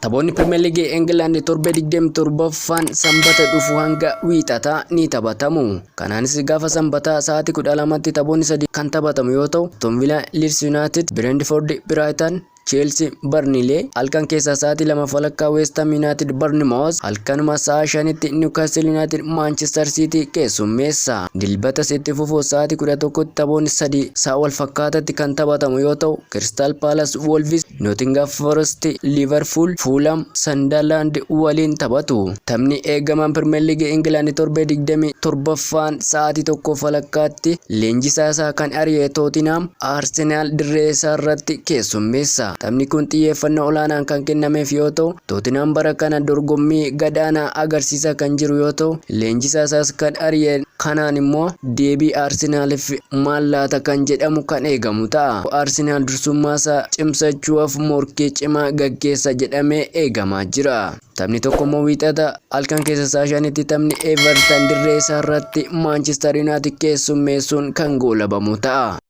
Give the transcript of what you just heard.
Taphoonni Premier League England torba 27ffaan sanbata dhufu hanga wiixataa ni taphatamu. Kanaanis gaafa sanbataa sa'aatii 12tti taphoonni sadii kan taphatamu yoo ta'u, Aston Villa, Leeds United, Brentford, Brighton, Chelsea, Burnley, halkan keessa sa'aatii 2 West Ham United, Bournemouth, halkanuma sa'a 5tti Newcastle United, Manchester City keessummeessa. Dilbata sitti fufu sa'aatii 11tti taphoonni sadii sa'a wal fakkaataatti kan taphatamu yoo ta'u, Crystal Palace, Wolves, Nottingham Forest, Liverpool, Fulham, Sunderland waliin taphatu. Taphni eegamaan Premier League England torba 27ffaan sa'aatii 1 leenjisaa isaa kan ari'e Tottenham Arsenal dirree isaa irratti keessummeessa. Taphni kun xiyyeeffannoo olaanaan kan kennameef yoo ta'u, Tottenham bara kana dorgommii gadaanaa agarsiisaa kan jiru yoo ta'u, leenjisaa isaas kan ari'e kanaan immoo deebii Arsenaliif maal laata kan jedhamu kan eegamu ta'a. Arsenal dursummaa isaa cimsachuuf morkii cimaa gaggeessa jedhamee eegamaa jira. Taphni tokko immoo wiixata halkan keessa sa'a 5tti taphni Everton dirree isaa irratti Manchester United keessummeessuun kan goolabamu ta'a.